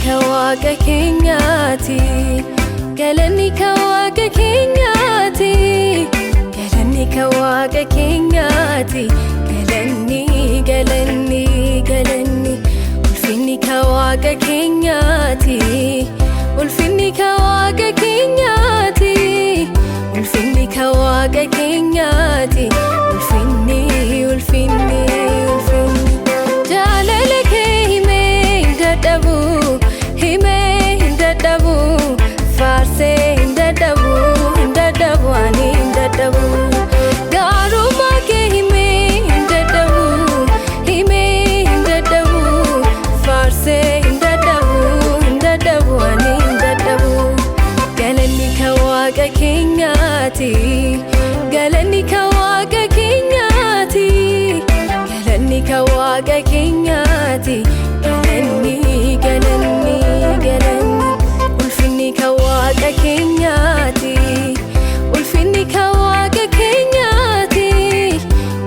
kawaqa keenyaati galanni kawaqa keenyaati galanni kawaqa keenyaati galanni galanni galanni ulfinni kawaqa keenyaati ulfinni kawaqa keenyaati ulfinni kawaqa keenyaati ulfinni ulfinni ulfinni jaalala kee hime dadhabu faarsee dadhabu ani dadhabu gaarummaa kee hime dadhabu faarsee dadhabu ani dadhabu galanni kawaqa keenyaati galanni kawaqa keenyaati galanni kawaqa keenyaati galanni galanni galanni ulfinni kawaqa keenyaati ulfinni kawaqa keenyaati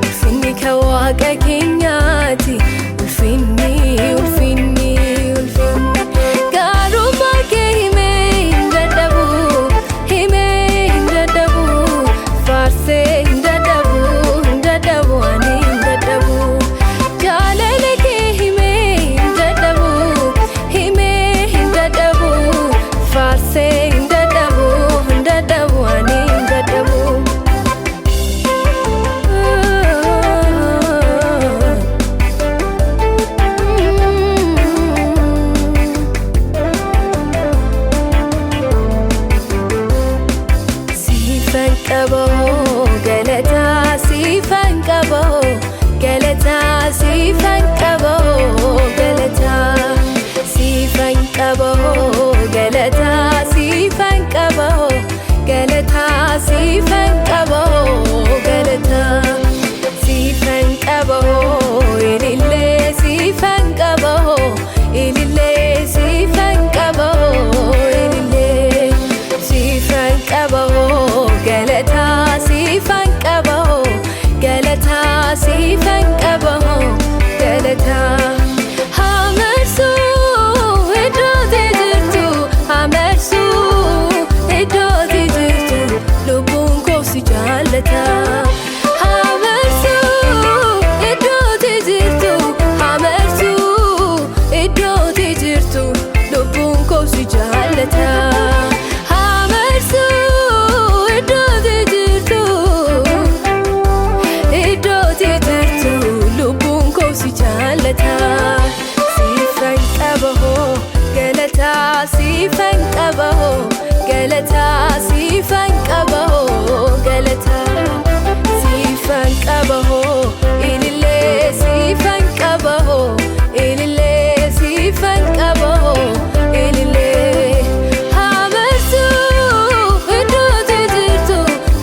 ulfinni kawaqa keenyaati ulfinni ulfinni ulfinni gaarummaa kee hime dadhabu faarsee dadhabu ani dadhabu jaalala kee hime dadhabu faarsee dadhabu ani dadhabu siifan qabaho galataa siifan qabaho galataa siifan qabaho galataa siifan qabaho galataa siifan qabaho galataa siifan qabaho galataa siifan qabaho ilillee siifan qabaho ilillee siifan qabaho ilillee siifan qabaho galataa siifan qabaho galataa siifan qabaho galataa hamarsu iddootti jirtu hamarsu iddootti jirtu lubbuun koo si jaallata hamarsu iddootti jirtu hamarsu iddootti jirtu lubbuun koo si jaallata hamarsu iddootti jirtu lubbuun koo si jaallata siifan qabaho galataa siifan qabaho galataa siifan qabaho galataa siifan qabaho ilillee siifan qabaho ilillee siifan qabaho ilillee hamarsu iddootti jirtu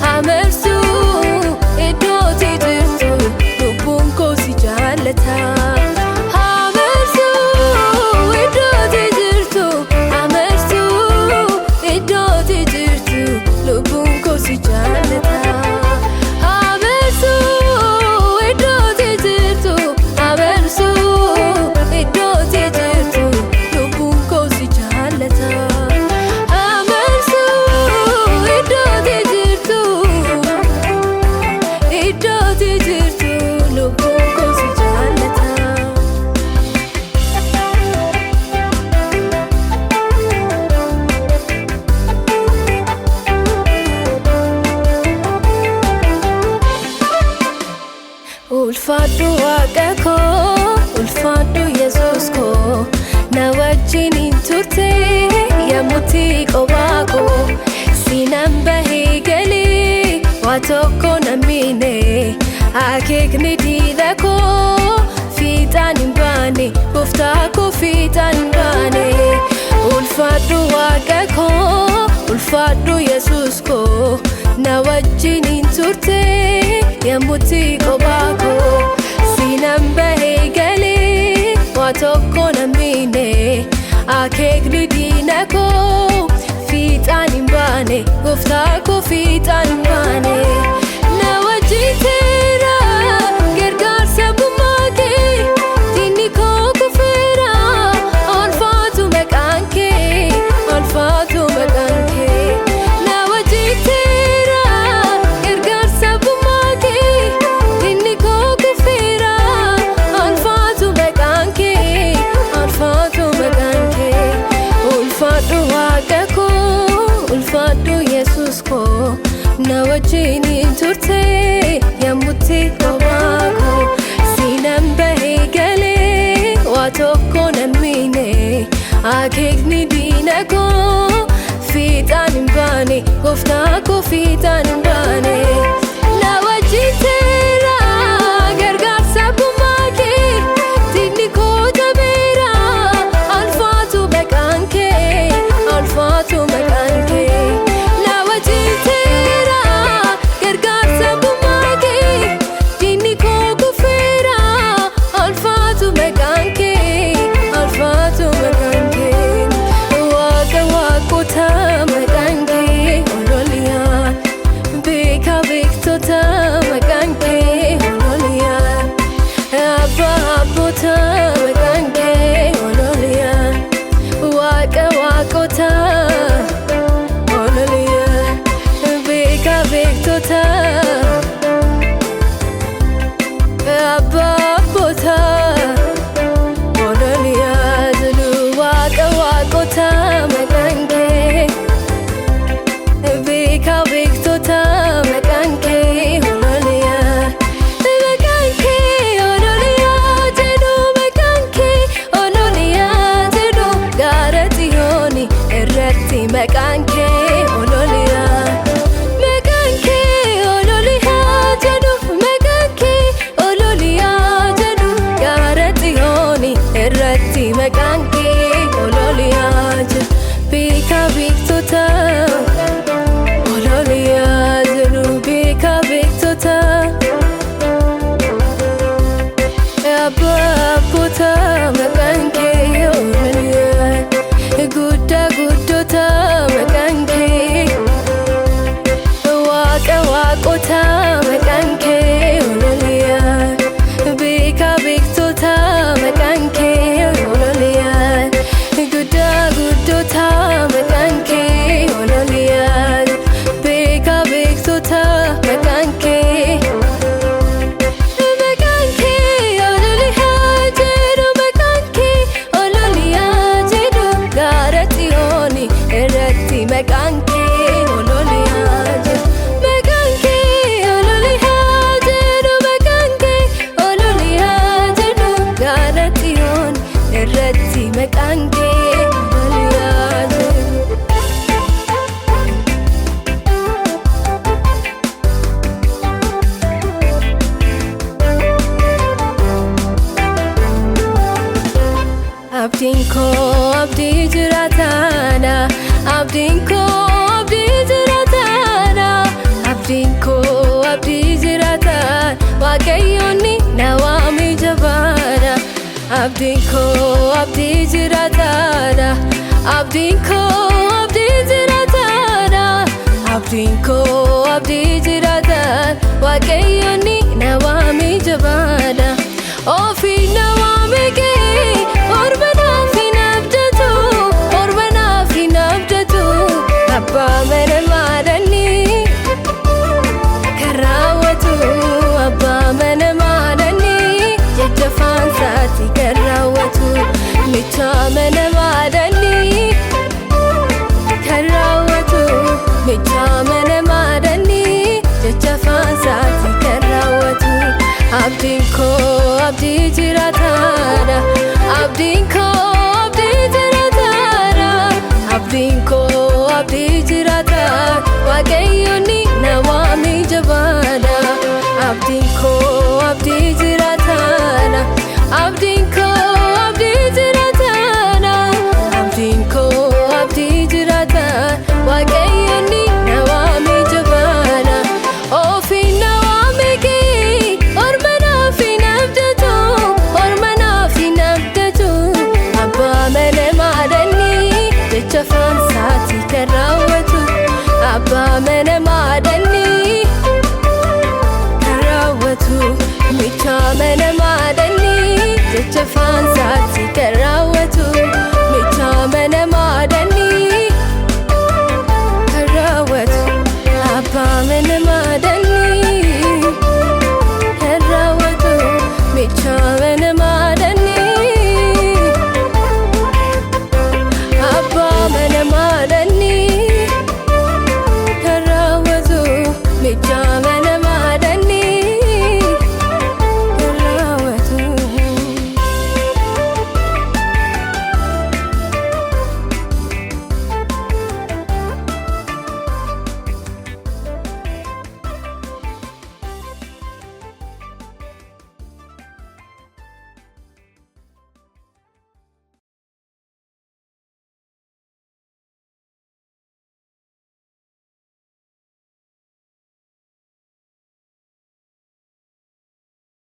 hamarsu iddootti jirtu lubbuun koo si jaallata hamarsu iddootti jirtu hamarsu iddootti jirtu lubbuun koo si jaallata hamarsu iddootti jirtu hamarsu iddootti jirtu lubbuun koo si jaallata hamarsu iddootti jirtu lubbuun koo si jaallata ulfaadhu waaqa koo ulfaadhu yesuus koo na wajjiniin turte yemmutti qophaa koo sinan bahee galee waa tokko nan miine akeekni diida koo fiixaan hin baane gooftaa koo fiixaan hin baane ulfaadhu waaqa koo ulfaadhu yesuus koo na wajjiniin turte yemmutti qophaa koo sinan bahee galee waa tokko nan miine akeekni diina koo fiixaan hin baane gooftaa koo fiixaan hin baane na wajjin teera gargaarsa gummaa kee diinni koo kufeera ulfaatu maqaa makanke ololia abba abota makanke ololia waka wakota ololia beka bektota abba abota ololia zulu waka wakota makanke beka bektota makanke ololia makanke ololia jedu makanke ololia jedu garati honi erratti makanke ololia makanke ololia jedu makanke ololia jedu garati honi erratti makanke ololia jedu beka bektota ololia jedu beka bektota abba abota makanke ololia gudda guddota makanke waka wakota makanke ololia beka bektota makanke ololia gudda guddota makanke ololia beka bektota makanke makanke ololia jedu makanke ololia jedu garati honi erratti makanke ololia makanke ololia jedu makanke ololia jedu garati honi erratti makanke ololia abdinko abdi jiratana abdinko abdi jiratana abdinko abdi jiratan wakayoni nawami jabana abdinko abdi jiratana abdinko abdi jiratana abdinko abdi jiratan wakayoni nawami jabana ofi nawami ke orbana finabdatu orbana finabdatu abba mere madani karawatu abba mere madani jajjafan saati karawatu micha mere madani karawatu micha mere madani jajjafan saati karawatu abdinko abdi jiratana abdinko abdi jiratana abdinko abdi jiratana wakayoni nawami jabana abdinko